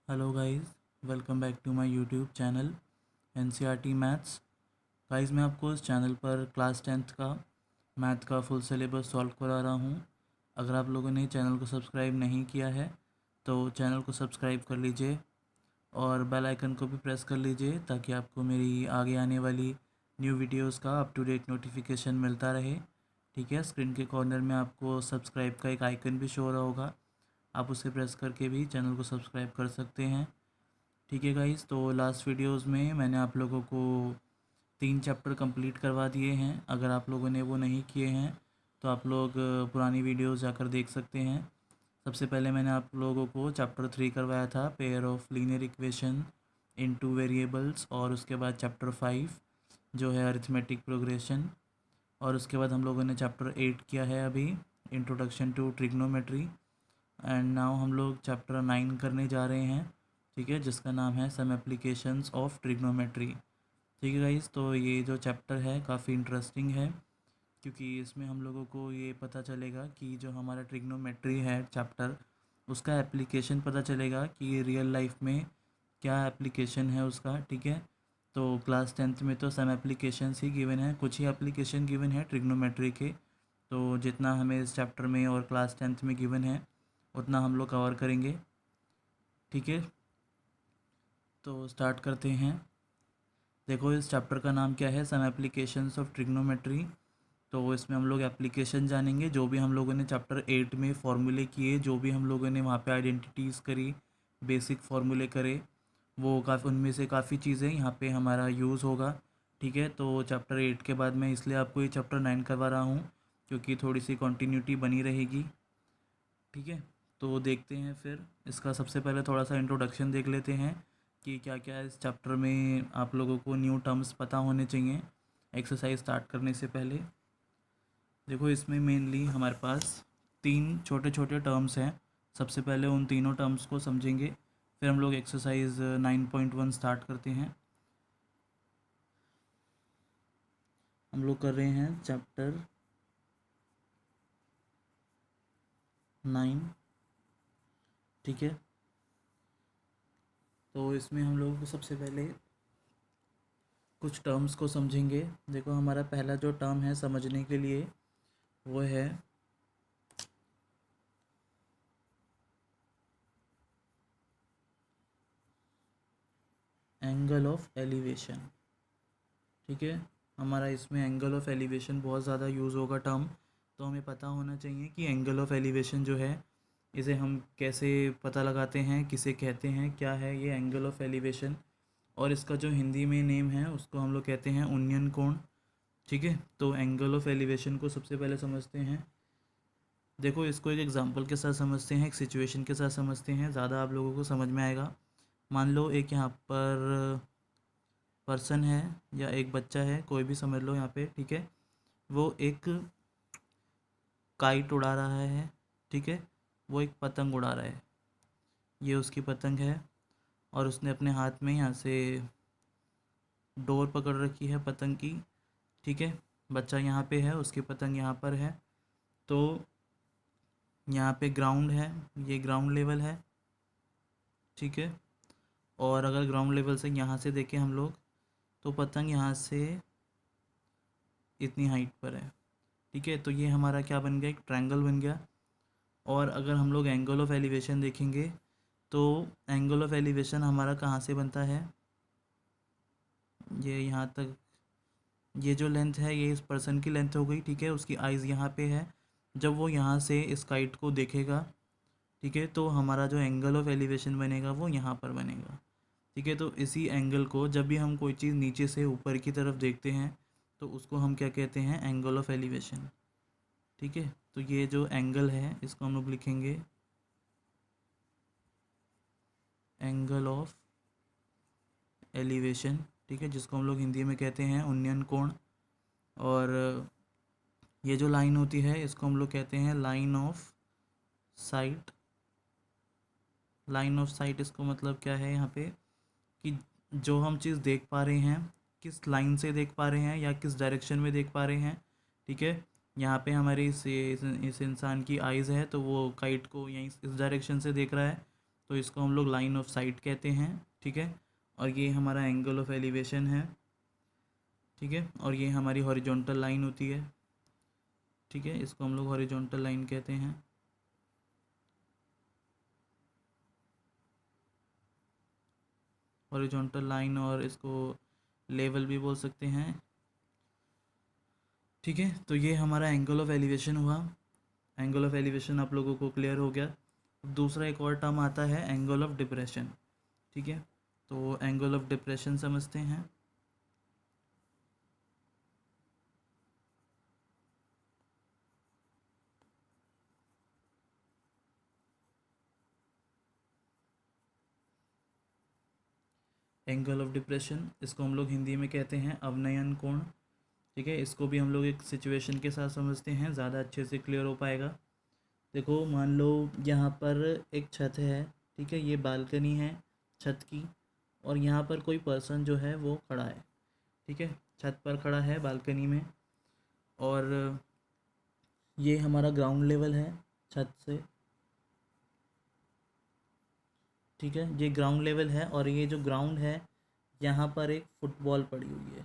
Hello guys, welcome back to my YouTube channel NCERT maths. Guys, मैं आपको इस channel पर क्लास 10th का मैथ का फुल सिलेबस सॉल्व करा रहा हूँ। अगर आप लोगों ने चैनल को सब्सक्राइब नहीं किया है तो चैनल को सब्सक्राइब कर लीजिए और बेल आइकन को भी प्रेस कर लीजिए ताकि आपको मेरी आगे आने वाली न्यू वीडियोस का अप टू डेट नोटिफिकेशन मिलता रहे। ठीक है, स्क्रीन के कॉर्नर में आपको सब्सक्राइब का एक आइकन भी शो हो रहा होगा, आप उसे प्रेस करके भी चैनल को सब्सक्राइब कर सकते हैं। ठीक है गाइस, तो लास्ट वीडियोस में मैंने आप लोगों को 3 चैप्टर कंप्लीट करवा दिए हैं। अगर आप लोगों ने वो नहीं किए हैं तो आप लोग पुरानी वीडियोस जाकर देख सकते हैं। सबसे पहले मैंने आप लोगों को चैप्टर 3 करवाया था, pair of linear equation in two variables, और उसके बाद चैप्टर 5 जो है अरिथमेटिक प्रोग्रेशन, और उसके बाद हम लोगों ने चैप्टर 8 किया है अभी, introduction to trigonometry. And now हम लोग चैप्टर 9 करने जा रहे हैं, ठीक है, जिसका नाम है सम एप्लीकेशंस ऑफ ट्रिग्नोमेट्री। ठीक है गाइस, तो ये जो चैप्टर है काफ़ी इंटरेस्टिंग है क्योंकि इसमें हम लोगों को ये पता चलेगा कि जो हमारा ट्रिग्नोमेट्री है चैप्टर, उसका एप्लीकेशन पता चलेगा कि रियल लाइफ में क्या एप्लीकेशन है उसका। ठीक है, तो क्लास 10th में तो सम एप्लीकेशंस ही गिवन है, कुछ ही एप्लीकेशन गिवन है ट्रिग्नोमेट्री के। तो जितना हमें इस चैप्टर में और क्लास 10th में गिवन है उतना हम लोग कवर करेंगे। ठीक है, तो स्टार्ट करते हैं। देखो, इस चैप्टर का नाम क्या है, सम एप्लीकेशंस ऑफ ट्रिग्नोमेट्री। तो इसमें हम लोग एप्लीकेशन जानेंगे, जो भी हम लोगों ने चैप्टर 8 में फार्मूले किए, जो भी हम लोगों ने वहाँ पे आइडेंटिटीज़ करी, बेसिक फार्मूले करे, वो काफ़ी उनमें से काफ़ी चीज़ें यहाँ पे हमारा यूज़ होगा। ठीक है, तो चैप्टर 8 के बाद मैं इसलिए आपको ये चैप्टर 9 करवा रहा हूँ क्योंकि थोड़ी सी कंटिन्यूटी बनी रहेगी। ठीक है, तो देखते हैं फिर इसका सबसे पहले थोड़ा सा इंट्रोडक्शन देख लेते हैं कि क्या क्या इस चैप्टर में आप लोगों को न्यू टर्म्स पता होने चाहिए एक्सरसाइज स्टार्ट करने से पहले। देखो, इसमें मेनली हमारे पास 3 छोटे छोटे टर्म्स हैं। सबसे पहले उन तीनों टर्म्स को समझेंगे, फिर हम लोग एक्सरसाइज 9.1 स्टार्ट करते हैं। हम लोग कर रहे हैं चैप्टर 9। ठीक है, तो इसमें हम लोग सबसे पहले कुछ टर्म्स को समझेंगे। देखो, हमारा पहला जो टर्म है समझने के लिए वो है एंगल ऑफ एलिवेशन। ठीक है, हमारा इसमें एंगल ऑफ एलिवेशन बहुत ज़्यादा यूज़ होगा टर्म, तो हमें पता होना चाहिए कि एंगल ऑफ एलिवेशन जो है इसे हम कैसे पता लगाते हैं, किसे कहते हैं, क्या है ये एंगल ऑफ एलिवेशन। और इसका जो हिंदी में नेम है उसको हम लोग कहते हैं उन्नयन कोण। ठीक है, तो एंगल ऑफ एलिवेशन को सबसे पहले समझते हैं। देखो, इसको एक एग्जांपल के साथ समझते हैं, एक सिचुएशन के साथ समझते हैं, ज़्यादा आप लोगों को समझ में आएगा। मान लो एक यहाँ पर पर्सन है या एक बच्चा है, कोई भी समझ लो यहाँ पे। ठीक है, वो एक काइट उड़ा रहा है। ठीक है, वो एक पतंग उड़ा रहा है, ये उसकी पतंग है, और उसने अपने हाथ में यहाँ से डोर पकड़ रखी है पतंग की। ठीक है, बच्चा यहाँ पे है, उसकी पतंग यहाँ पर है। तो यहाँ पे ग्राउंड है, ये ग्राउंड लेवल है। ठीक है, और अगर ग्राउंड लेवल से यहाँ से देखें हम लोग तो पतंग यहाँ से इतनी हाइट पर है। ठीक है, तो ये हमारा क्या बन गया, एक ट्रायंगल बन गया। और अगर हम लोग एंगल ऑफ एलिवेशन देखेंगे तो एंगल ऑफ एलिवेशन हमारा कहाँ से बनता है, ये यहाँ तक, ये जो लेंथ है ये इस पर्सन की लेंथ हो गई। ठीक है, उसकी आइज़ यहाँ पे है, जब वो यहाँ से इस काइट को देखेगा, ठीक है, तो हमारा जो एंगल ऑफ एलिवेशन बनेगा वो यहाँ पर बनेगा। ठीक है, तो इसी एंगल को जब भी हम कोई चीज़ नीचे से ऊपर की तरफ देखते हैं तो उसको हम क्या कहते हैं, एंगल ऑफ एलिवेशन। ठीक है, तो ये जो एंगल है इसको हम लोग लिखेंगे एंगल ऑफ एलिवेशन। ठीक है, जिसको हम लोग हिंदी में कहते हैं उन्नयन कोण। और ये जो लाइन होती है इसको हम लोग कहते हैं line of site. Line of site इसको मतलब क्या है यहाँ पे, कि जो हम चीज़ देख पा रहे हैं किस लाइन से देख पा रहे हैं या किस डायरेक्शन में देख पा रहे हैं। ठीक है, यहाँ पे हमारी इस इंसान की आइज़ है तो वो काइट को यहीं इस डायरेक्शन से देख रहा है। तो इसको हम लोग लाइन ऑफ साइट कहते हैं, ठीक है। और ये हमारा एंगल ऑफ एलिवेशन है, ठीक है। और ये हमारी हॉरिजॉन्टल लाइन होती है, ठीक है, इसको हम लोग हॉरिजॉन्टल लाइन कहते हैं। हॉरिजॉन्टल लाइन, और इसको लेवल भी बोल सकते हैं, ठीक है। तो ये हमारा एंगल ऑफ एलिवेशन हुआ। एंगल ऑफ एलिवेशन आप लोगों को क्लियर हो गया। अब दूसरा एक और टर्म आता है एंगल ऑफ डिप्रेशन, ठीक है। तो एंगल ऑफ डिप्रेशन समझते हैं। एंगल ऑफ डिप्रेशन, इसको हम लोग हिंदी में कहते हैं अवनयन कोण, ठीक है। इसको भी हम लोग एक सिचुएशन के साथ समझते हैं, ज़्यादा अच्छे से क्लियर हो पाएगा। देखो मान लो यहाँ पर एक छत है, ठीक है, ये बालकनी है छत की, और यहाँ पर कोई पर्सन जो है वो खड़ा है, ठीक है, छत पर खड़ा है बालकनी में। और ये हमारा ग्राउंड लेवल है छत से, ठीक है, ये ग्राउंड लेवल है। और ये जो ग्राउंड है यहाँ पर एक फुटबॉल पड़ी हुई है,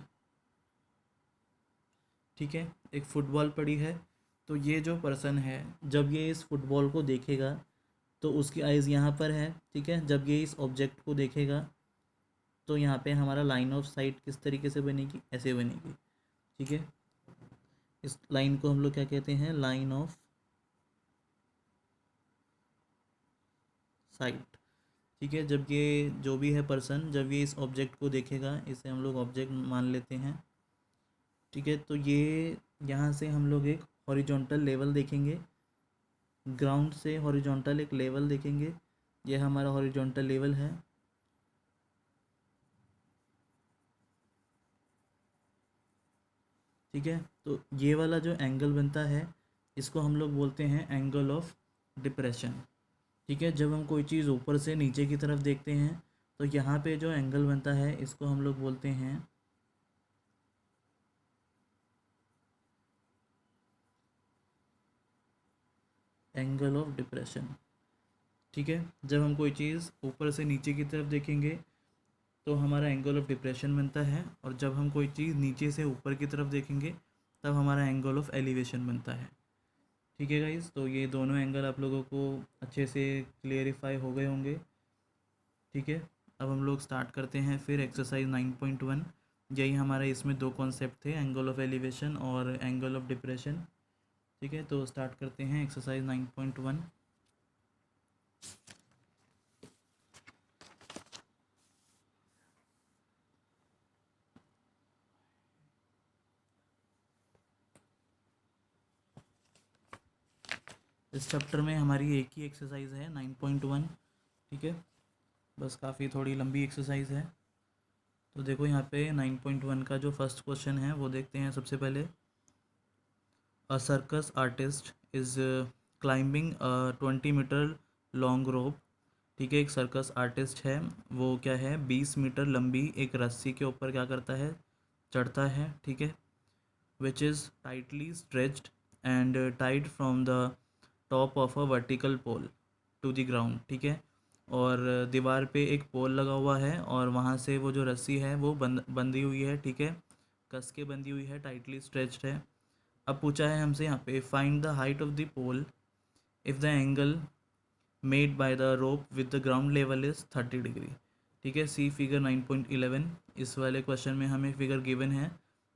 ठीक है, एक फुटबॉल पड़ी है। तो ये जो पर्सन है जब ये इस फुटबॉल को देखेगा तो उसकी आइज़ यहाँ पर है, ठीक है। जब ये इस ऑब्जेक्ट को देखेगा तो यहाँ पे हमारा लाइन ऑफ साइट किस तरीके से बनेगी, ऐसे बनेगी, ठीक है। इस लाइन को हम लोग क्या कहते हैं, लाइन ऑफ साइट, ठीक है। जब ये जो भी है पर्सन, जब ये इस ऑब्जेक्ट को देखेगा, इसे हम लोग ऑब्जेक्ट मान लेते हैं, ठीक है। तो ये यहाँ से हम लोग एक हॉरिजॉन्टल लेवल देखेंगे, ग्राउंड से हॉरिजॉन्टल एक लेवल देखेंगे, ये हमारा हॉरिजॉन्टल लेवल है, ठीक है। तो ये वाला जो एंगल बनता है इसको हम लोग बोलते हैं एंगल ऑफ डिप्रेशन, ठीक है। जब हम कोई चीज़ ऊपर से नीचे की तरफ देखते हैं तो यहाँ पे जो एंगल बनता है इसको हम लोग बोलते हैं एंगल ऑफ डिप्रेशन, ठीक है। जब हम कोई चीज़ ऊपर से नीचे की तरफ देखेंगे तो हमारा एंगल ऑफ डिप्रेशन बनता है, और जब हम कोई चीज़ नीचे से ऊपर की तरफ देखेंगे तब हमारा एंगल ऑफ एलिवेशन बनता है, ठीक है गाइस। तो ये दोनों एंगल आप लोगों को अच्छे से क्लियरिफाई हो गए होंगे, ठीक है। अब हम लोग स्टार्ट करते हैं फिर एक्सरसाइज 9.1। यही हमारे इसमें दो कॉन्सेप्ट थे, एंगल ऑफ एलिवेशन और एंगल ऑफ डिप्रेशन, ठीक है। तो स्टार्ट करते हैं एक्सरसाइज 9.1। इस चैप्टर में हमारी एक ही एक्सरसाइज है 9.1, ठीक है, बस काफ़ी थोड़ी लंबी एक्सरसाइज है। तो देखो यहाँ पे 9.1 का जो फर्स्ट क्वेश्चन है वो देखते हैं सबसे पहले। A circus artist is climbing 20 metre long rope, ठीक है। एक सर्कस आर्टिस्ट है, वो क्या है 20 मीटर लंबी एक रस्सी के ऊपर क्या करता है, चढ़ता है, ठीक है। Which is tightly stretched and tied from the top of a vertical pole to the ground, ठीक है। और दीवार पे एक पोल लगा हुआ है और वहाँ से वो जो रस्सी है वो बंधी हुई है, ठीक है, कस के बंधी हुई है, टाइटली स्ट्रेच्ड है। अब पूछा है हमसे यहाँ पे find the height of the pole if the angle made by the rope with the ground level is 30 degree, ठीक है। See figure 9.11। इस वाले क्वेश्चन में हमें फिगर गिवन है,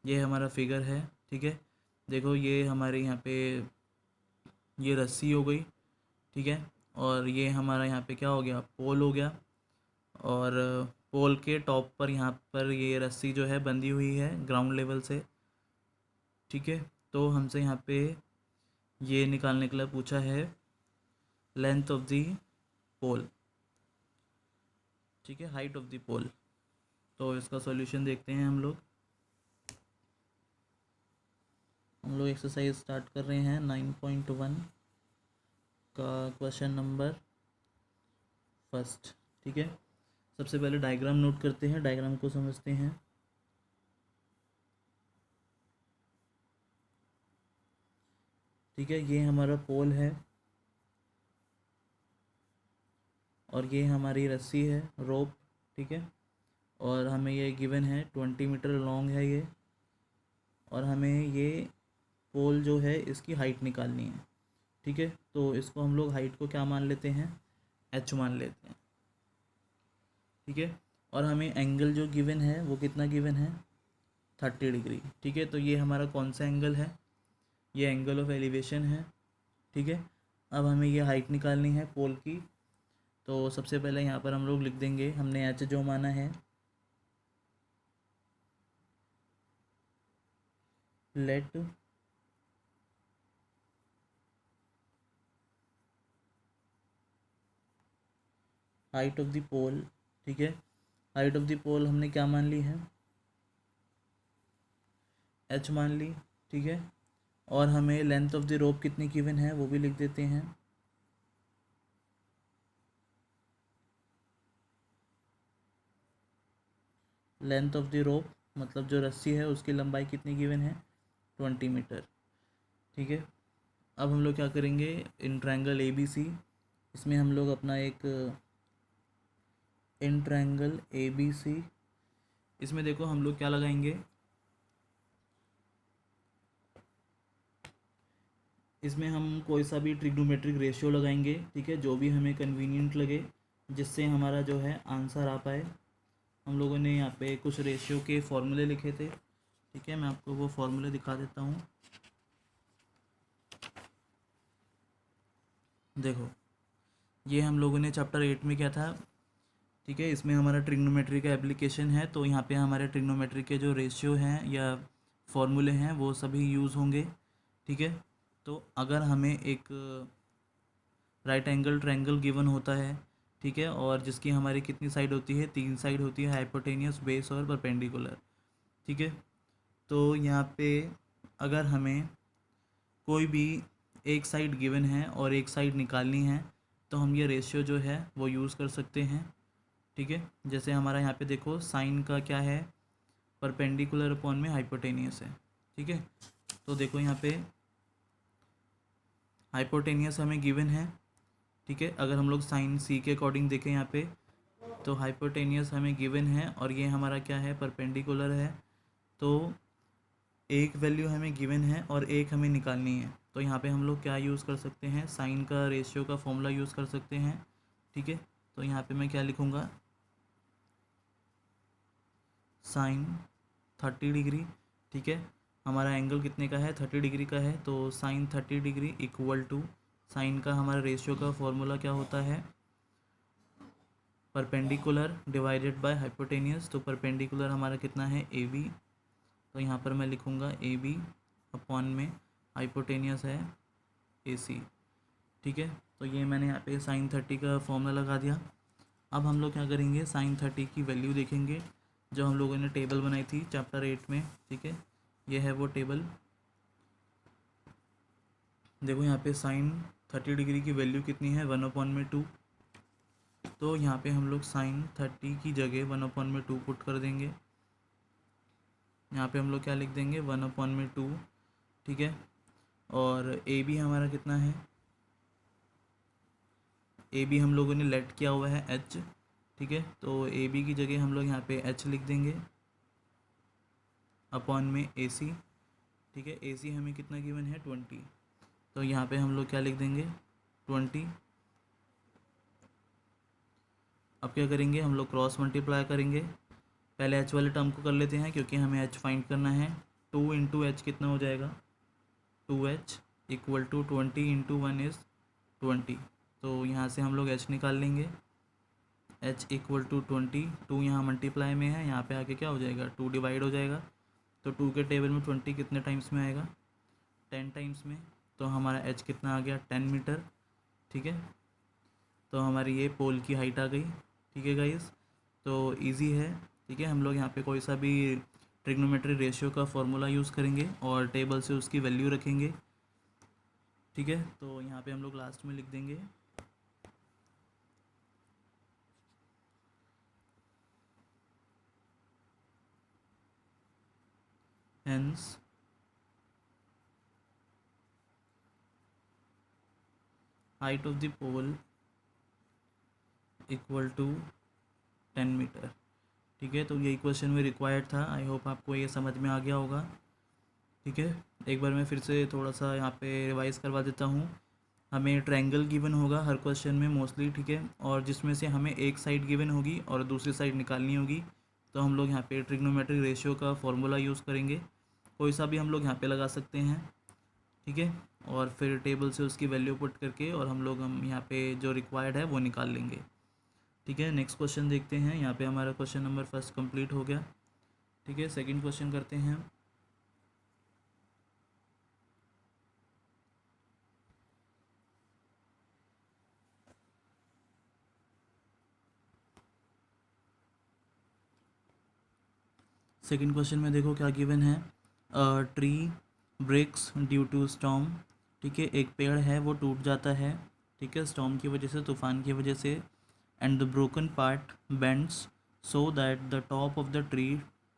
ये हमारा फिगर है, ठीक है। देखो ये हमारे यहाँ पे ये रस्सी हो गई, ठीक है, और ये हमारा यहाँ पे क्या हो गया, पोल हो गया। और पोल के टॉप पर यहाँ पर ये रस्सी जो है बंधी हुई है ग्राउंड लेवल से, ठीक है। तो हमसे यहाँ पे ये निकालने के लिए पूछा है लेंथ ऑफ द पोल, ठीक है, हाइट ऑफ द पोल। तो इसका सॉल्यूशन देखते हैं हम लोग एक्सरसाइज स्टार्ट कर रहे हैं 9.1 का क्वेश्चन नंबर फर्स्ट, ठीक है। सबसे पहले डायग्राम नोट करते हैं, डायग्राम को समझते हैं। ठीक है, ये हमारा पोल है और ये हमारी रस्सी है, रोप, ठीक है। और हमें ये गिवन है 20 मीटर लॉन्ग है ये, और हमें ये पोल जो है इसकी हाइट निकालनी है, ठीक है। तो इसको हम लोग हाइट को क्या मान लेते हैं, h मान लेते हैं, ठीक है। और हमें एंगल जो गिवन है वो कितना गिवन है, 30 डिग्री, ठीक है। तो ये हमारा कौन सा एंगल है, ये एंगल ऑफ एलिवेशन है, ठीक है। अब हमें ये हाइट निकालनी है पोल की। तो सबसे पहले यहाँ पर हम लोग लिख देंगे, हमने एच जो माना है, लेट हाइट ऑफ द पोल, ठीक है। हाइट ऑफ द पोल हमने क्या मान ली है, एच मान ली, ठीक है। और हमें लेंथ ऑफ द रोप कितनी गिवन है वो भी लिख देते हैं, लेंथ ऑफ द रोप मतलब जो रस्सी है उसकी लंबाई कितनी गिवन है, 20 मीटर, ठीक है। अब हम लोग क्या करेंगे, in triangle A B C, इसमें हम लोग अपना एक in triangle A B C, इसमें देखो हम लोग क्या लगाएंगे, इसमें हम कोई सा भी ट्रिग्नोमेट्रिक रेशियो लगाएंगे, ठीक है, जो भी हमें कन्वीनियंट लगे, जिससे हमारा जो है आंसर आ पाए। हम लोगों ने यहाँ पे कुछ रेशियो के फॉर्मूले लिखे थे, ठीक है, मैं आपको वो फॉर्मूले दिखा देता हूँ। देखो ये हम लोगों ने चैप्टर 8 में क्या था, ठीक है, इसमें हमारा ट्रिग्नोमेट्री का एप्लीकेशन है। तो यहाँ पे हमारे ट्रिग्नोमेट्री के जो रेशियो हैं या फॉर्मूले हैं वो सभी यूज़ होंगे, ठीक है। तो अगर हमें एक राइट एंगल ट्रायंगल गिवन होता है, ठीक है, और जिसकी हमारी कितनी साइड होती है, 3 साइड होती है, हाइपोटेनियस, बेस और परपेंडिकुलर, ठीक है। तो यहाँ पे अगर हमें कोई भी एक साइड गिवन है और एक साइड निकालनी है तो हम ये रेशियो जो है वो यूज़ कर सकते हैं, ठीक है। जैसे हमारा यहाँ पे देखो साइन का क्या है, परपेंडिकुलर अपॉन में हाइपोटेनियस है, ठीक है। तो देखो यहाँ पे हाइपोटेनियस हमें गिवन है, ठीक है। अगर हम लोग साइन सी के अकॉर्डिंग देखें यहाँ पे, तो हाइपोटेनियस हमें गिवन है और ये हमारा क्या है, परपेंडिकुलर है। तो एक वैल्यू हमें गिवन है और एक हमें निकालनी है। तो यहाँ पे हम लोग क्या यूज़ कर सकते हैं, साइन का रेशियो का फॉर्मूला यूज़ कर सकते हैं, ठीक है। तो यहाँ पे मैं क्या लिखूँगा, साइन 30 डिग्री, ठीक है। हमारा एंगल कितने का है, 30 डिग्री का है। तो sine 30 degree equal to, sine का हमारा रेशियो का फॉर्मूला क्या होता है, परपेंडिकुलर डिवाइडेड बाय हाइपोटेनियस। तो परपेंडिकुलर हमारा कितना है, ए बी। तो यहाँ पर मैं लिखूँगा ए बी अपॉन में हाइपोटेनियस है ए सी, ठीक है। तो ये मैंने यहाँ पे साइन 30 का फॉर्मूला लगा दिया। अब हम लोग क्या करेंगे, साइन 30 की वैल्यू देखेंगे जो हम लोगों ने टेबल बनाई थी चैप्टर 8 में, ठीक है। ये है वो टेबल। देखो यहाँ पे साइन 30 डिग्री की वैल्यू कितनी है, 1/2। तो यहाँ पे हम लोग साइन 30 की जगह 1/2 पुट कर देंगे। यहाँ पे हम लोग क्या लिख देंगे, 1/2, ठीक है। और ए बी हमारा कितना है, ए बी हम लोगों ने लेट किया हुआ है एच, ठीक है। तो ए बी की जगह हम लोग यहाँ पे एच लिख देंगे अपॉन में ए सी, ठीक है। ए सी हमें कितना गिवन है, 20। तो यहाँ पे हम लोग क्या लिख देंगे, 20। अब क्या करेंगे, हम लोग क्रॉस मल्टीप्लाई करेंगे। पहले एच वाले टर्म को कर लेते हैं क्योंकि हमें एच फाइंड करना है। 2 इंटू एच कितना हो जाएगा, 2h equal to 20 into 1 is 20। तो यहाँ से हम लोग h निकाल लेंगे, h इक्वल टू 20। 2 यहाँ मल्टीप्लाई में है, यहाँ पे आके क्या हो जाएगा, 2 डिवाइड हो जाएगा। तो 2 के टेबल में 20 कितने टाइम्स में आएगा, 10 टाइम्स में। तो हमारा h कितना आ गया, 10 मीटर, ठीक है। तो हमारी ये पोल की हाइट आ गई, ठीक है गाइस। तो इजी है, ठीक है। हम लोग यहाँ पे कोई सा भी ट्रिग्नोमेट्री रेशियो का फॉर्मूला यूज़ करेंगे और टेबल से उसकी वैल्यू रखेंगे, ठीक है। तो यहाँ पे हम लोग लास्ट में लिख देंगे hence height of the pole equal to 10 metre. ठीक है, तो यही क्वेश्चन में रिक्वायर्ड था। आई होप आपको ये समझ में आ गया होगा। ठीक है, एक बार मैं फिर से थोड़ा सा यहाँ पे रिवाइज़ करवा देता हूँ। हमें ट्रायंगल गिवन होगा हर क्वेश्चन में मोस्टली, ठीक है, और जिसमें से हमें एक साइड गिवन होगी और दूसरी साइड निकालनी होगी। तो हम लोग यहाँ पे ट्रिग्नोमेट्रिक रेशियो का फॉर्मूला यूज़ करेंगे, कोई सा भी हम लोग यहाँ पे लगा सकते हैं। ठीक है, और फिर टेबल से उसकी वैल्यू पुट करके और हम यहाँ पे जो रिक्वायर्ड है वो निकाल लेंगे। ठीक है, नेक्स्ट क्वेश्चन देखते हैं। यहाँ पे हमारा क्वेश्चन नंबर फर्स्ट कंप्लीट हो गया। ठीक है, सेकंड क्वेश्चन करते हैं। सेकंड क्वेश्चन में देखो क्या गिवन है। Tree breaks due to storm. ठीक है, एक पेड़ है वो टूट जाता है, ठीक है, स्टॉर्म की वजह से, तूफान की वजह से। And the broken part bends so that the top of the tree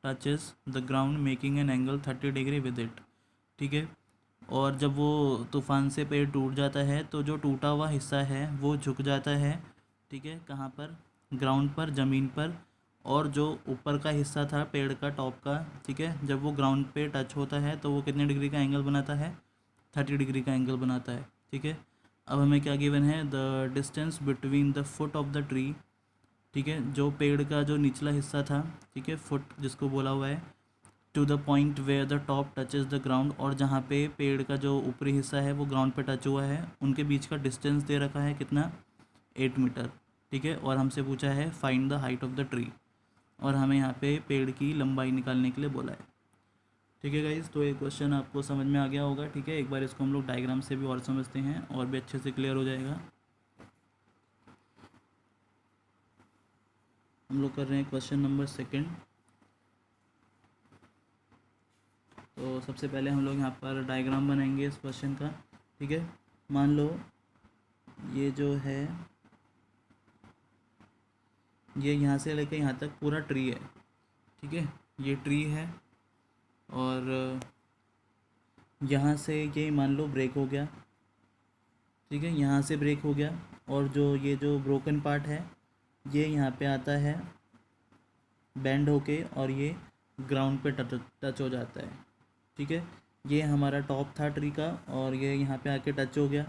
touches the ground making an angle 30 degree with it. ठीक है, और जब वो तूफान से पेड़ टूट जाता है तो जो टूटा हुआ हिस्सा है वो झुक जाता है। ठीक है, कहाँ पर? ग्राउंड पर, ज़मीन पर। और जो ऊपर का हिस्सा था पेड़ का, टॉप का, ठीक है, जब वो ग्राउंड पे टच होता है तो वो कितने डिग्री का एंगल बनाता है? 30 डिग्री का एंगल बनाता है। ठीक है, अब हमें क्या गिवन है? The distance between the foot of the tree. ठीक है, जो पेड़ का जो निचला हिस्सा था, ठीक है, फुट जिसको बोला हुआ है, to the point where the top touches the ground, और जहाँ पे पेड़ का जो ऊपरी हिस्सा है वो ग्राउंड पे टच हुआ है, उनके बीच का डिस्टेंस दे रखा है कितना? 8 मीटर। ठीक है, और हमसे पूछा है find the height of the tree, और हमें यहाँ पे पेड़ की लंबाई निकालने के लिए बोला है। ठीक है गाइज, तो ये क्वेश्चन आपको समझ में आ गया होगा। ठीक है, एक बार इसको हम लोग डायग्राम से भी और समझते हैं और भी अच्छे से क्लियर हो जाएगा। हम लोग कर रहे हैं क्वेश्चन नंबर सेकंड। तो सबसे पहले हम लोग यहाँ पर डायग्राम बनाएंगे इस क्वेश्चन का। ठीक है, मान लो ये जो है, ये यहाँ से लेकर यहाँ तक पूरा ट्री है। ठीक है, ये ट्री है, और यहाँ से ये मान लो ब्रेक हो गया। ठीक है, यहाँ से ब्रेक हो गया, और जो ये जो ब्रोकन पार्ट है ये यहाँ पे आता है बेंड होके, और ये ग्राउंड पे टच हो जाता है। ठीक है, ये हमारा टॉप था ट्री का, और ये यहाँ पे आके टच हो गया।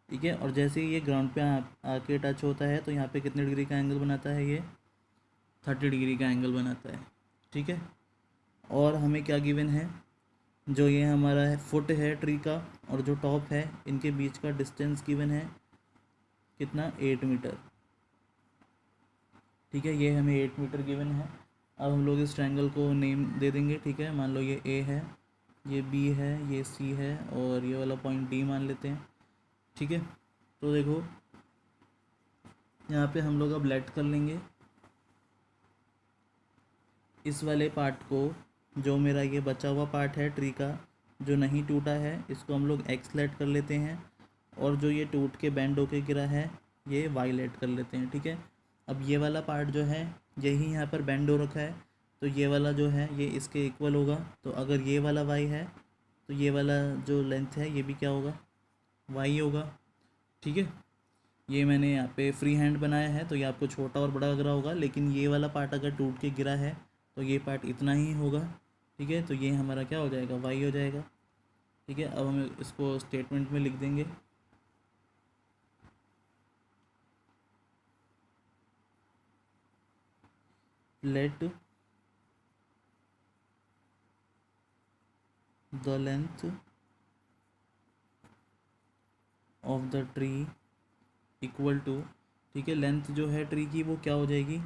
ठीक है, और जैसे ही ये ग्राउंड पे आके टच होता है तो यहाँ पे कितने डिग्री का एंगल बनाता है? ये 30 डिग्री का एंगल बनाता है। ठीक है, और हमें क्या गिवन है? जो ये हमारा है फुट है ट्री का, और जो टॉप है, इनके बीच का डिस्टेंस गिवन है कितना? 8 मीटर। ठीक है, ये हमें 8 मीटर गिवन है। अब हम लोग इस ट्रायंगल को नेम दे देंगे। ठीक है, मान लो ये ए है, ये बी है, ये सी है, और ये वाला पॉइंट डी मान लेते हैं। ठीक है, तो देखो यहाँ पे हम लोग अब लेट कर लेंगे इस वाले पार्ट को, जो मेरा ये बचा हुआ पार्ट है ट्री का जो नहीं टूटा है, इसको हम लोग एक्स लेट कर लेते हैं, और जो ये टूट के बेंड होके गिरा है ये वाई लेट कर लेते हैं। ठीक है, अब ये वाला पार्ट जो है यही यहाँ पर बेंड हो रखा है, तो ये वाला जो है ये इसके इक्वल होगा। तो अगर ये वाला वाई है तो ये वाला जो लेंथ है ये भी क्या होगा? वाई होगा। ठीक है, ये मैंने यहाँ पे फ्री हैंड बनाया है तो ये आपको छोटा और बड़ा लग रहा होगा, लेकिन ये वाला पार्ट अगर टूट के गिरा है तो ये पार्ट इतना ही होगा। ठीक है, तो ये हमारा क्या हो जाएगा? वाई हो जाएगा। ठीक है, अब हम इसको स्टेटमेंट में लिख देंगे। Let the length of the tree equal to, ठीक है, लेंथ जो है ट्री की वो क्या हो जाएगी?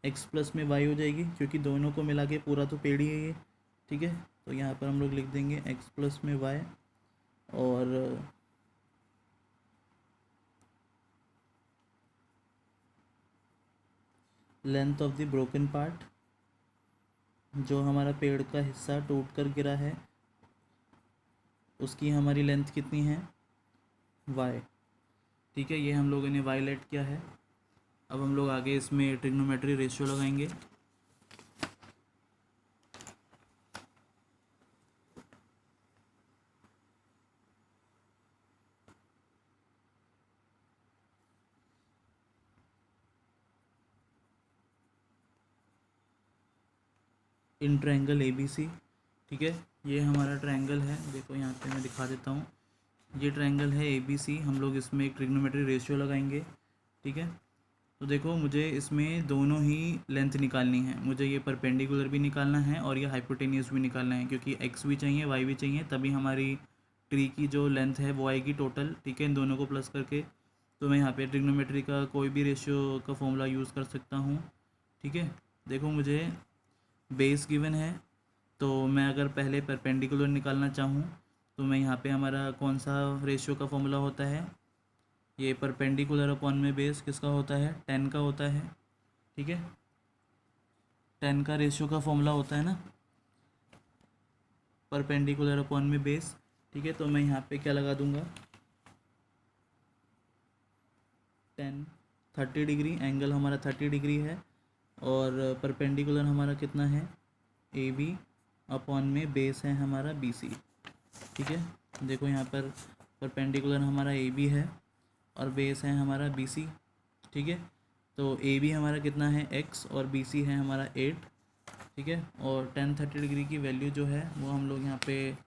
एक्स प्लस में वाई हो जाएगी, क्योंकि दोनों को मिला के पूरा तो पेड़ ही है ये। ठीक है, तो यहाँ पर हम लोग लिख देंगे एक्स प्लस में वाई, और length of the broken part, जो हमारा पेड़ का हिस्सा टूट कर गिरा है उसकी हमारी लेंथ कितनी है? वाई। ठीक है, ये हम लोगों ने वाई लेट किया है। अब हम लोग आगे इसमें ट्रिग्नोमेट्री रेशियो लगाएंगे। In triangle ABC। ठीक है, ये हमारा ट्रायंगल है, देखो यहाँ पे मैं दिखा देता हूँ। ये ट्रायंगल है ABC, हम लोग इसमें एक ट्रिग्नोमेट्री रेशियो लगाएंगे। ठीक है, तो देखो मुझे इसमें दोनों ही लेंथ निकालनी है, मुझे ये परपेंडिकुलर भी निकालना है और ये हाइपोटेनियस भी निकालना है, क्योंकि x भी चाहिए y भी चाहिए, तभी हमारी ट्री की जो लेंथ है वो आएगी टोटल। ठीक है, इन दोनों को प्लस करके। तो मैं यहाँ पे ट्रिग्नोमेट्री का कोई भी रेशियो का फॉर्मूला यूज़ कर सकता हूँ। ठीक है, देखो मुझे बेस गिवन है, तो मैं अगर पहले परपेंडिकुलर निकालना चाहूँ तो मैं यहाँ पे हमारा कौन सा रेशियो का फॉर्मूला होता है, ये परपेंडिकुलर अपॉन में बेस किसका होता है, 10 का होता है। ठीक है, 10 का रेशियो का फॉर्मूला होता है ना, परपेंडिकुलर अपॉन में बेस। ठीक है, तो मैं यहाँ पे क्या लगा दूंगा, 10 30 डिग्री, एंगल हमारा 30 डिग्री है और परपेंडिकुलर हमारा कितना है, AB अपॉन में बेस है हमारा BC। ठीक है, देखो यहाँ पर परपेंडिकुलर हमारा AB है और बेस है हमारा BC। ठीक है, तो AB हमारा कितना है x और BC है हमारा 8। ठीक है, और 10 30 डिग्री की वैल्यू जो है वो हम लोग यहाँ पे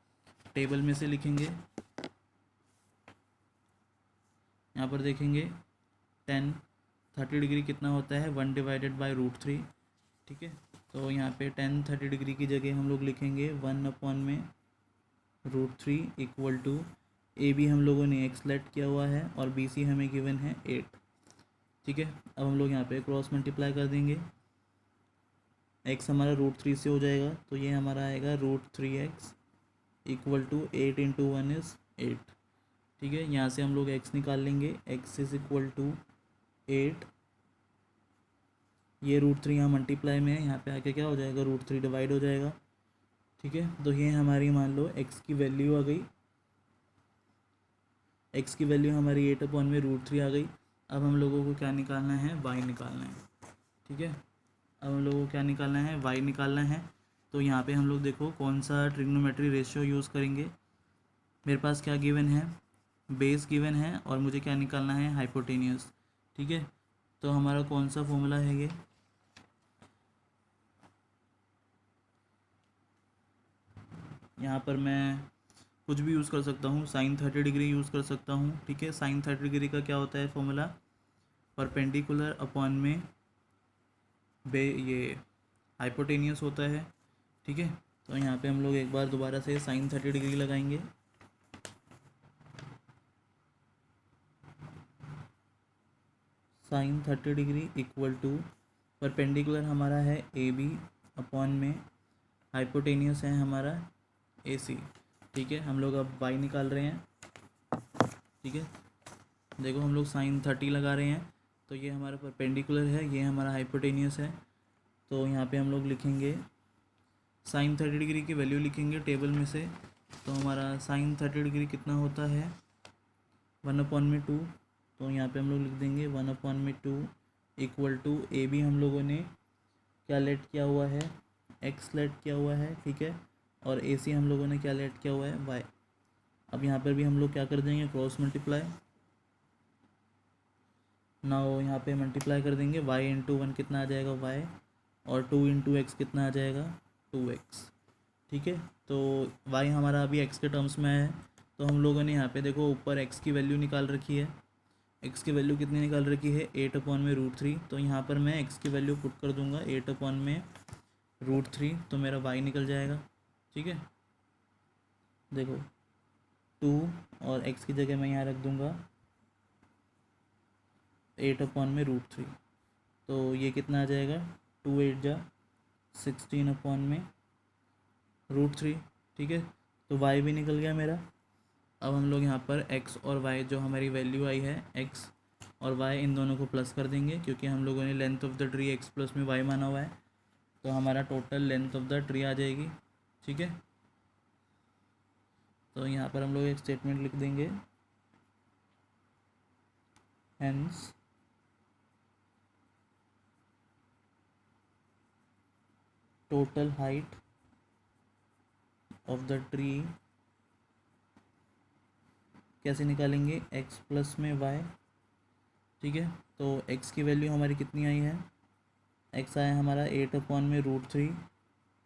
टेबल में से लिखेंगे। यहाँ पर देखेंगे 10 30 डिग्री कितना होता है, 1/√3। ठीक है, तो यहाँ पे 10 30 डिग्री की जगह हम लोग लिखेंगे 1/√3 इक्वल टू AB हम लोगों ने x लेट किया हुआ है और BC हमें गिवन है 8। ठीक है, अब हम लोग यहाँ पे क्रॉस मल्टीप्लाई कर देंगे, x हमारा √3 से हो जाएगा, तो ये हमारा आएगा √3x इक्वल टू 8 × 1 = 8। ठीक है, यहाँ से हम लोग x निकाल लेंगे, x इज इक्वल टू 8, ये √3 यहाँ मल्टीप्लाई में है, यहाँ पे आके क्या हो जाएगा, √3 डिवाइड हो जाएगा। ठीक है, तो ये हमारी मान लो x की वैल्यू आ गई, x की वैल्यू हमारी 8/√3 आ गई। अब हम लोगों को क्या निकालना है, y निकालना है। ठीक है, अब हम लोगों को क्या निकालना है, y निकालना है। तो यहाँ पे हम लोग देखो कौन सा ट्रिग्नोमेट्री रेशियो यूज़ करेंगे। मेरे पास क्या गिवन है, बेस गिवन है और मुझे क्या निकालना है, हाइपोटेनियस। ठीक है, तो हमारा कौन सा फॉर्मूला है ये, यहाँ पर मैं कुछ भी यूज़ कर सकता हूँ, sin 30 डिग्री यूज़ कर सकता हूँ। ठीक है, sin 30 डिग्री का क्या होता है फॉर्मूला, परपेंडिकुलर अपॉन में ये हाइपोटेनियस होता है। ठीक है, तो यहाँ पे हम लोग एक बार दोबारा से sin 30 डिग्री लगाएंगे, sin 30 degree equal to perpendicular हमारा है AB अपॉन में हाइपोटेनियस है हमारा AC। ठीक है, हम लोग अब y निकाल रहे हैं। ठीक है, देखो हम लोग sin 30 लगा रहे हैं, तो ये हमारा परपेंडिकुलर है, ये हमारा हाइपोटेनियस है। तो यहाँ पे हम लोग लिखेंगे sin 30 डिग्री की वैल्यू लिखेंगे टेबल में से, तो हमारा sin 30 डिग्री कितना होता है, 1/2। तो यहाँ पे हम लोग लिख देंगे 1/2 इक्वल टू AB हम लोगों ने क्या लेट किया हुआ है, x लेट किया हुआ है। ठीक है, और AC हम लोगों ने क्या लेट किया हुआ है, y। अब यहाँ पर भी हम लोग क्या कर देंगे, क्रॉस मल्टीप्लाई। ना हो यहाँ पे मल्टीप्लाई कर देंगे, y × 1 कितना आ जाएगा, y, और 2 × x कितना आ जाएगा, 2x। ठीक है, तो y हमारा अभी x के टर्म्स में है, तो हम लोगों ने यहाँ पे देखो ऊपर x की वैल्यू निकाल रखी है, x की वैल्यू कितनी निकाल रखी है, 8/√3। तो यहाँ पर मैं x की वैल्यू पुट कर दूंगा 8/√3, तो मेरा y निकल जाएगा। ठीक है, देखो 2 और x की जगह मैं यहाँ रख दूंगा 8/√3, तो ये कितना आ जाएगा, 2 8 जा 16/√3। ठीक है, तो y भी निकल गया मेरा। अब हम लोग यहाँ पर x और y जो हमारी वैल्यू आई है, x और y इन दोनों को प्लस कर देंगे, क्योंकि हम लोगों ने length of the tree x plus में y माना हुआ है, तो हमारा total length of the tree आ जाएगी। ठीक है, तो यहाँ पर हम लोग एक स्टेटमेंट लिख देंगे, hence total height of the tree, कैसे निकालेंगे, x प्लस में y। ठीक है, तो x की वैल्यू हमारी कितनी आई है, x आया हमारा 8/√3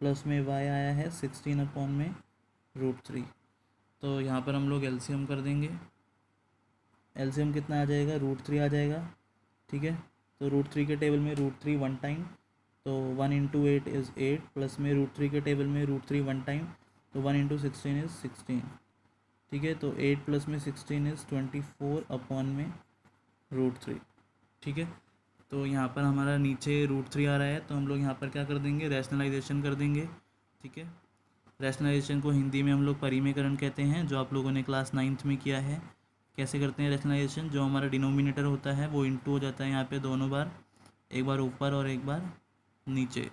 प्लस में y आया है 16/√3। तो यहाँ पर हम लोग एलसीएम कर देंगे। एलसीएम कितना आ जाएगा, √3 आ जाएगा। ठीक है, तो √3 के टेबल में √3 वन टाइम, तो 1 × 8 इज़ 8, प्लस में √3 के टेबल में √3 वन टाइम, तो 1 × 16 इज़ 16। ठीक है, तो 8 प्लस में 16 इज़ 24/√3। ठीक है, तो यहाँ पर हमारा नीचे √3 आ रहा है, तो हम लोग यहाँ पर क्या कर देंगे, रैशनलाइजेशन कर देंगे। ठीक है, रैशनलाइजेशन को हिंदी में हम लोग परिमेयकरण कहते हैं, जो आप लोगों ने क्लास 9th में किया है। कैसे करते हैं रैशनलाइजेशन, जो हमारा डिनोमिनेटर होता है वो इंटू हो जाता है यहाँ पे दोनों बार, एक बार ऊपर और एक बार नीचे।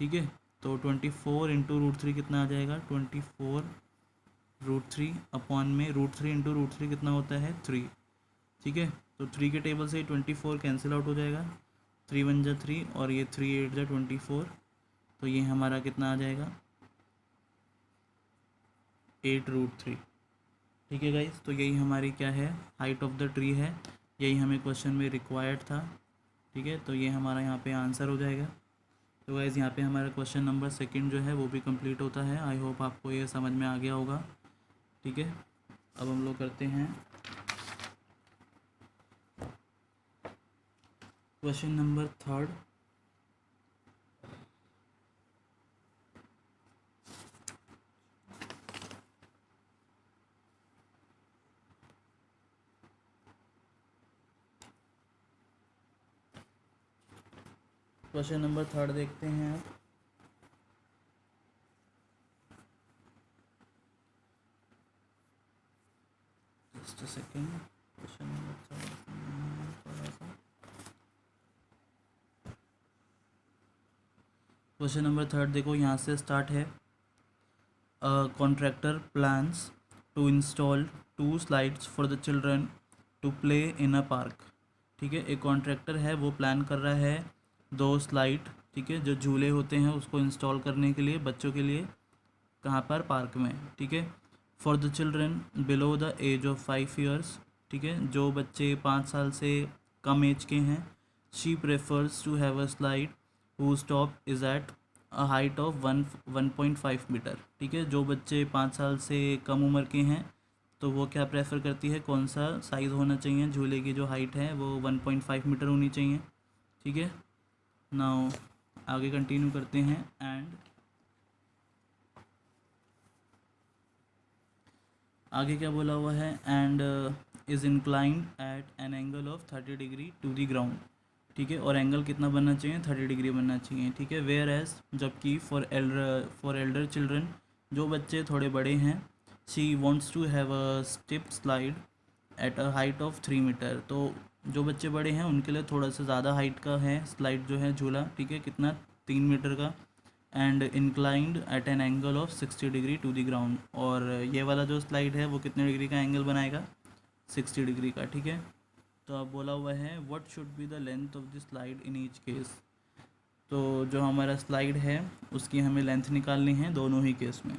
ठीक है, तो 24 × √3 कितना आ जाएगा, 24√3 अपॉन में √3 × √3 कितना होता है 3। ठीक है, तो 3 के टेबल से 24 कैंसिल आउट हो जाएगा, 3 × 1 = 3 और ये 3 × 8 = 24। तो ये हमारा कितना आ जाएगा 8√3। ठीक है गाइस, तो यही हमारी क्या है, हाइट ऑफ द ट्री है। यही हमें क्वेश्चन में रिक्वायर्ड था। ठीक है, तो ये हमारा यहाँ पे आंसर हो जाएगा। तो गाइस यहाँ पे हमारा क्वेश्चन नंबर 2 जो है वो भी कंप्लीट होता है। आई होप आपको ये समझ में आ गया होगा। ठीक है, अब हम लोग करते हैं क्वेश्चन नंबर 3। क्वेश्चन नंबर 3 देखते हैं आप। Just a second, question number 3 थोड़ा सा। क्वेश्चन नंबर 3 देखो, यहाँ से स्टार्ट है। Contractor plans to install 2 slides for the children to play in a park. ठीक है, एक कॉन्ट्रैक्टर है वो प्लान कर रहा है 2 स्लाइड, ठीक है, जो झूले होते हैं उसको इंस्टॉल करने के लिए बच्चों के लिए, कहाँ पर, पार्क में। ठीक है, for the children below the age of 5 years. ठीक है, जो बच्चे 5 साल से कम एज के हैं। She prefers to have a slide whose top is at a height of 1.5 metre. ठीक है, जो बच्चे 5 साल से कम उम्र के हैं तो वो क्या प्रेफर करती है, कौन सा साइज़ होना चाहिए, झूले की जो हाइट है वो 1.5 मीटर होनी चाहिए। ठीक है, नाउ आगे कंटिन्यू करते हैं। एंड आगे क्या बोला हुआ है, and is inclined at an angle of 30 degree to the ground. ठीक है, और एंगल कितना बनना चाहिए, 30 डिग्री बनना चाहिए। ठीक है, वेयर एज जबकि फॉर एल्डर चिल्ड्रन, जो बच्चे थोड़े बड़े हैं, she wants to have a steep slide at a height of 3 metre. तो जो बच्चे बड़े हैं उनके लिए थोड़ा सा ज़्यादा हाइट का है स्लाइड जो है झूला। ठीक है, कितना, 3 मीटर का। And inclined at an angle of 60 degree to the ground, और ये वाला जो स्लाइड है वो कितने डिग्री का एंगल बनाएगा, 60 डिग्री का। ठीक है, तो अब बोला हुआ है what should be the length of the slide in each case. तो जो हमारा स्लाइड है उसकी हमें लेंथ निकालनी है दोनों ही केस में।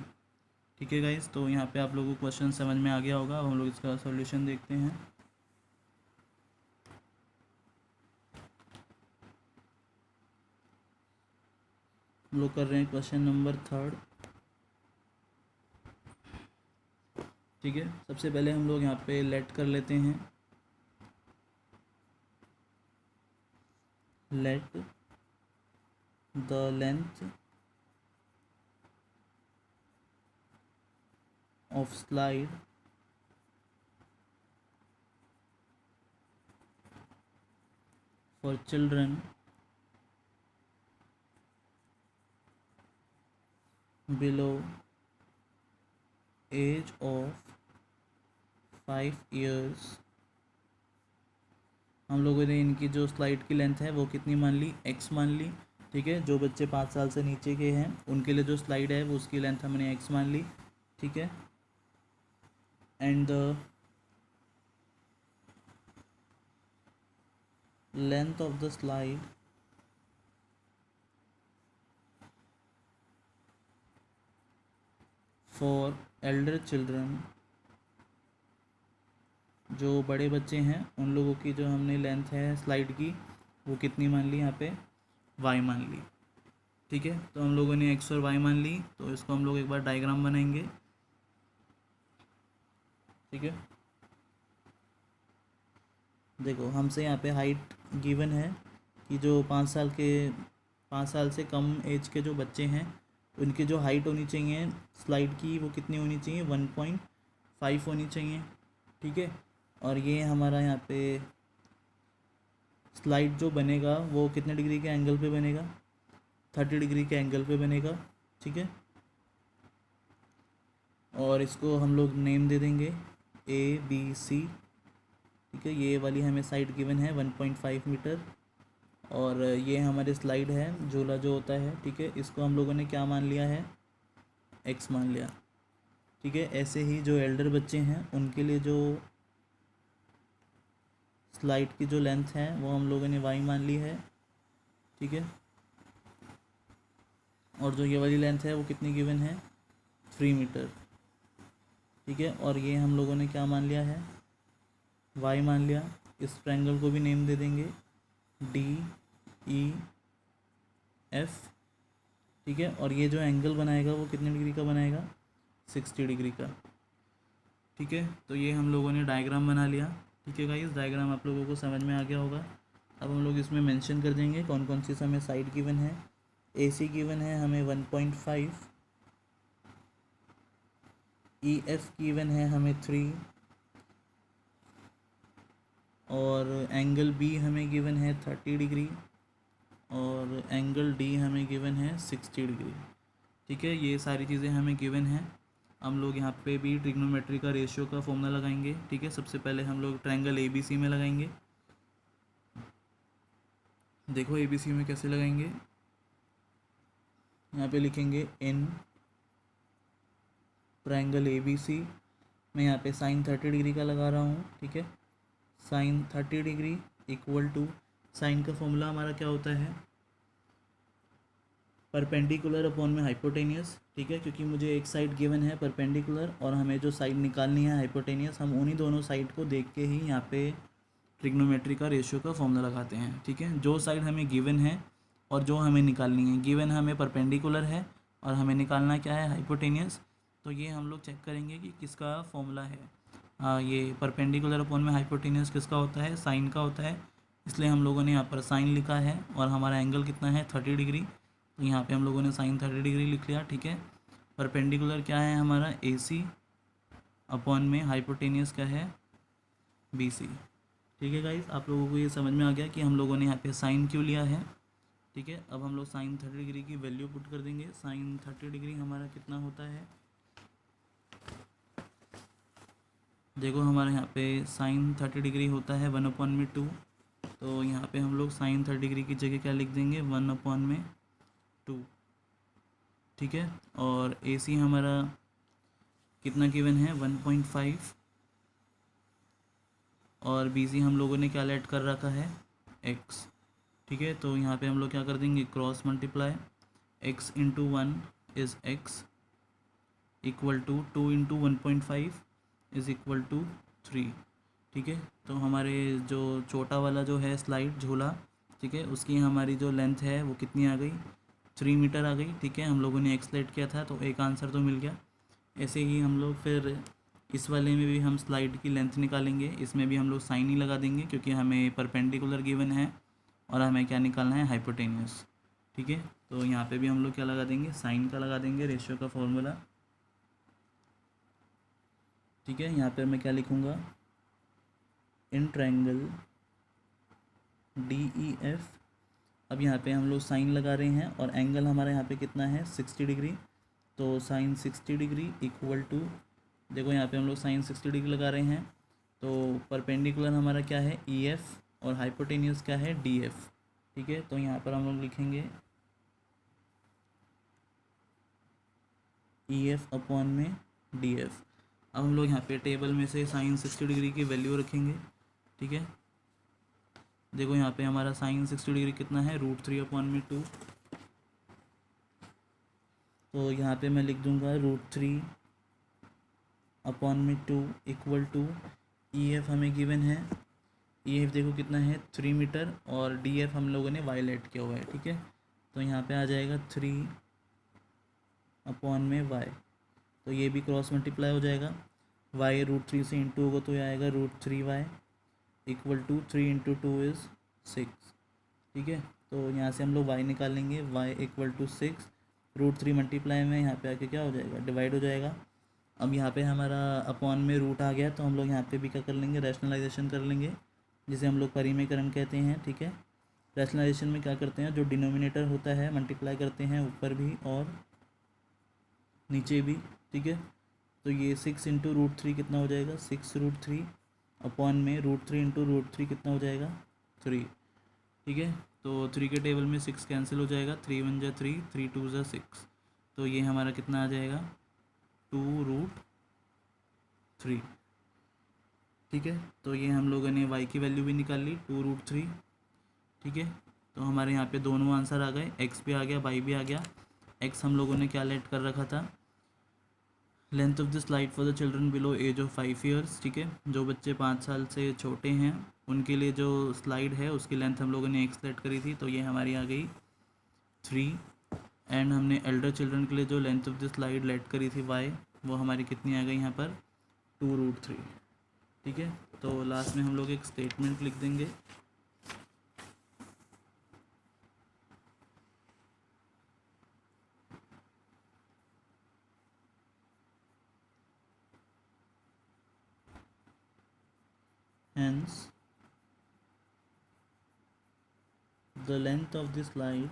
ठीक है गाइस, तो यहाँ पे आप लोगों को क्वेश्चन समझ में आ गया होगा। अब हम लोग इसका सॉल्यूशन देखते हैं। हम लोग कर रहे हैं क्वेश्चन नंबर 3। ठीक है, सबसे पहले हम लोग यहाँ पे लेट कर लेते हैं, let the length of slide for children below age of 5 years. हम लोगों ने इनकी जो स्लाइड की लेंथ है वो कितनी मान ली, x मान ली। ठीक है, जो बच्चे 5 साल से नीचे के हैं उनके लिए जो स्लाइड है वो उसकी लेंथ हमने x मान ली। ठीक है, and the length of the slide for elder children, जो बड़े बच्चे हैं उन लोगों की जो हमने लेंथ है स्लाइड की वो कितनी मान ली, यहाँ पे y मान ली। ठीक है, तो हम लोगों ने एक्स और वाई मान ली, तो इसको हम लोग एक बार डायग्राम बनाएंगे। ठीक है, देखो हमसे यहाँ पे हाइट गिवन है कि जो 5 साल से कम एज के जो बच्चे हैं उनकी जो हाइट होनी चाहिए स्लाइड की वो कितनी होनी चाहिए, 1.5 होनी चाहिए। ठीक है, और ये हमारा यहाँ पे स्लाइड जो बनेगा वो कितने डिग्री के एंगल पे बनेगा, 30 डिग्री के एंगल पे बनेगा। ठीक है, और इसको हम लोग नेम दे देंगे ABC। ठीक है, ये वाली हमें साइड गिवन है 1.5 मीटर, और ये हमारे स्लाइड है झूला जो होता है। ठीक है, इसको हम लोगों ने क्या मान लिया है, x मान लिया। ठीक है, ऐसे ही जो एल्डर बच्चे हैं उनके लिए जो स्लाइड की जो लेंथ है वो हम लोगों ने y मान ली है। ठीक है, और जो ये वाली लेंथ है वो कितनी गिवन है, 3 मीटर। ठीक है, और ये हम लोगों ने क्या मान लिया है, y मान लिया। इस ट्रायंगल को भी नेम दे देंगे DEF। ठीक है, और ये जो एंगल बनाएगा वो कितने डिग्री का बनाएगा, 60 डिग्री का। ठीक है, तो ये हम लोगों ने डायग्राम बना लिया। ठीक है गाइस, डायग्राम आप लोगों को समझ में आ गया होगा। अब हम लोग इसमें मेंशन कर देंगे कौन कौन सी हमें साइड गिवन है। AC गिवन है हमें 1.5, EF गिवन है हमें 3, और एंगल B हमें गिवन है 30 डिग्री, और एंगल D हमें गिवन है 60 डिग्री। ठीक है, ये सारी चीज़ें हमें गिवन हैं। हम लोग यहाँ पे भी ट्रिग्नोमेट्री का रेशियो का फॉर्मूला लगाएंगे। ठीक है, सबसे पहले हम लोग ट्रायंगल ABC में लगाएंगे। देखो ABC में कैसे लगाएंगे, यहाँ पे लिखेंगे इन ट्रायंगल ABC। मैं यहाँ पे साइन 30 डिग्री का लगा रहा हूँ। ठीक है, sine 30 degree equal to, sine का फॉर्मूला हमारा क्या होता है, परपेंडिकुलर अपॉन में हाइपोटेनियस। ठीक है, क्योंकि मुझे एक साइड गिवन है परपेंडिकुलर और हमें जो साइड निकालनी है हाइपोटेनियस, हम उन्हीं दोनों साइड को देख के ही यहाँ पे ट्रिग्नोमेट्री का रेशियो का फॉर्मूला लगाते हैं। ठीक है, जो साइड हमें गिवन है और जो हमें निकालनी है, गिवन हमें परपेंडिकुलर है और हमें निकालना क्या है, हाइपोटेनियस। तो ये हम लोग चेक करेंगे कि किसका फॉर्मूला है। ये परपेंडिकुलर अपॉन में हाइपोटेनियस किसका होता है, साइन का होता है, इसलिए हम लोगों ने यहाँ पर साइन लिखा है। और हमारा एंगल कितना है, 30 डिग्री, तो यहाँ पे हम लोगों ने साइन 30 डिग्री लिख लिया। ठीक है, परपेंडिकुलर क्या है हमारा, AC अपॉन में हाइपोटेनियस क्या है, BC। ठीक है गाइस, आप लोगों को ये समझ में आ गया कि हम लोगों ने यहाँ पे साइन क्यों लिया है। ठीक है, अब हम लोग साइन 30 डिग्री की वैल्यू पुट कर देंगे। साइन 30 डिग्री हमारा कितना होता है, देखो हमारे यहाँ पे साइन 30 डिग्री होता है 1/2। तो यहाँ पे हम लोग साइन 30 डिग्री की जगह क्या लिख देंगे, 1/2। ठीक है, और AC हमारा कितना गिवन है, 1.5, और BC हम लोगों ने क्या लेट कर रखा है, x। ठीक है, तो यहाँ पे हम लोग क्या कर देंगे, cross multiply, x into 1 is x equal to 2 into 1.5 is equal to 3। ठीक है, तो हमारे जो छोटा वाला जो है स्लाइड झूला, ठीक है, उसकी हमारी जो लेंथ है वो कितनी आ गई, 3 मीटर आ गई। ठीक है, हम लोगों ने एक्स लेट किया था तो एक आंसर तो मिल गया। ऐसे ही हम लोग फिर इस वाले में भी हम स्लाइड की लेंथ निकालेंगे। इसमें भी हम लोग साइन ही लगा देंगे क्योंकि हमें परपेंडिकुलर गिवन है और हमें क्या निकालना है, हाइपोटेनियस। ठीक है, तो यहाँ पे भी हम लोग क्या लगा देंगे, साइन का लगा देंगे, रेशियो का फॉर्मूला। ठीक है, यहाँ पे मैं क्या लिखूँगा, इन ट्रायंगल DEF। अब यहाँ पे हम लोग साइन लगा रहे हैं और एंगल हमारा यहाँ पे कितना है, 60 डिग्री। तो साइन 60 डिग्री इक्वल टू, देखो यहाँ पे हम लोग साइन 60 डिग्री लगा रहे हैं, तो परपेंडिकुलर हमारा क्या है, EF, और हाइपोटेनियस क्या है, DF। ठीक है, तो यहाँ पर हम लोग लिखेंगे EF अपॉन में DF। अब हम लोग यहाँ पे टेबल में से साइन 60 डिग्री की वैल्यू रखेंगे। ठीक है, देखो यहाँ पे हमारा साइन 60 डिग्री कितना है, √3/2। तो यहाँ पे मैं लिख दूँगा √3/2 इक्वल टू, EF हमें गिवन है, EF देखो कितना है, 3 मीटर, और DF हम लोगों ने वायलेट किया हुआ है। ठीक है, तो यहाँ पे आ जाएगा 3 अपॉन में y, तो ये भी क्रॉस मल्टीप्लाई हो जाएगा। y √3 से इंटू होगा तो ये आएगा √3y equal to 3 into 2 is 6। ठीक है, तो यहाँ से हम लोग y निकालेंगे, y इक्वल टू 6 √3 मल्टीप्लाई में यहाँ पे आके क्या हो जाएगा, डिवाइड हो जाएगा। अब यहाँ पे हमारा अपॉन में रूट आ गया, तो हम लोग यहाँ पे भी क्या कर लेंगे, रैशनलाइजेशन कर लेंगे, जिसे हम लोग परिमेयकरण कहते हैं। ठीक है, रैशनलाइजेशन में क्या करते हैं, जो डिनोमिनेटर होता है मल्टीप्लाई करते हैं ऊपर भी और नीचे भी। ठीक है, तो ये 6 इंटू √3 कितना हो जाएगा, 6√3 अपॉन में √3 इंटू √3 कितना हो जाएगा, 3। ठीक है, तो 3 के टेबल में 6 कैंसिल हो जाएगा, 3 1 जा 3, 3 2 जा 6, तो ये हमारा कितना आ जाएगा, 2√3। ठीक है, तो ये हम लोगों ने y की वैल्यू भी निकाल ली, 2√3। ठीक है, तो हमारे यहाँ पे दोनों आंसर आ गए, x भी आ गया, y भी आ गया। x हम लोगों ने क्या लेट कर रखा था, length of the slide for the children below age of 5 years. ठीक है, जो बच्चे 5 साल से छोटे हैं उनके लिए जो स्लाइड है उसकी लेंथ हम लोगों ने x लेट करी थी, तो ये हमारी आ गई 3। एंड हमने एल्डर चिल्ड्रन के लिए जो length of the slide let करी थी y, वो हमारी कितनी आ गई यहाँ पर, 2√3। ठीक है, तो लास्ट में हम लोग एक स्टेटमेंट लिख देंगे, hence the length of the slide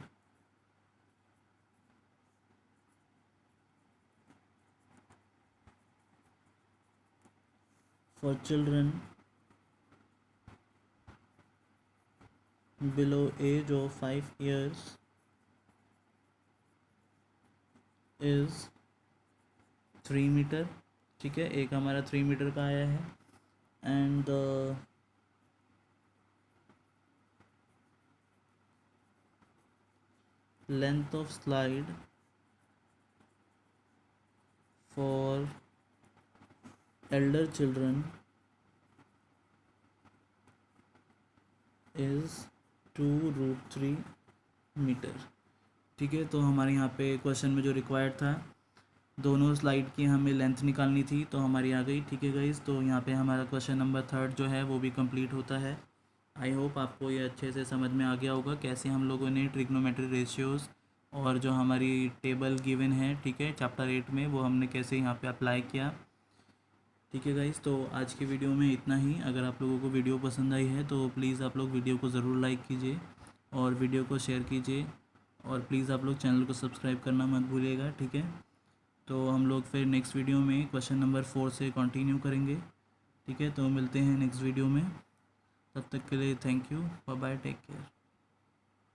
for children below age of 5 years is 3 metre. ठीक है, एक हमारा 3 मीटर का आया है। And the length of slide for elder children is 2√3 metre. ठीक है, तो हमारे यहाँ पे क्वेश्चन में जो रिक्वायर्ड था, दोनों स्लाइड की हमें लेंथ निकालनी थी, तो हमारी आ गई। ठीक है गाइस, तो यहाँ पे हमारा क्वेश्चन नंबर 3 जो है वो भी कंप्लीट होता है। आई होप आपको ये अच्छे से समझ में आ गया होगा कैसे हम लोगों ने ट्रिग्नोमेट्री रेशियोज़ और जो हमारी टेबल गिवन है, ठीक है, चैप्टर 8 में, वो हमने कैसे यहाँ पे अप्लाई किया। ठीक है गाइस, तो आज की वीडियो में इतना ही। अगर आप लोगों को वीडियो पसंद आई है तो प्लीज़ आप लोग वीडियो को ज़रूर लाइक कीजिए और वीडियो को शेयर कीजिए, और प्लीज़ आप लोग चैनल को सब्सक्राइब करना मत भूलिएगा। ठीक है, तो हम लोग फिर नेक्स्ट वीडियो में क्वेश्चन नंबर 4 से कंटिन्यू करेंगे। ठीक है, तो मिलते हैं नेक्स्ट वीडियो में, तब तक के लिए thank you, bye bye, take care.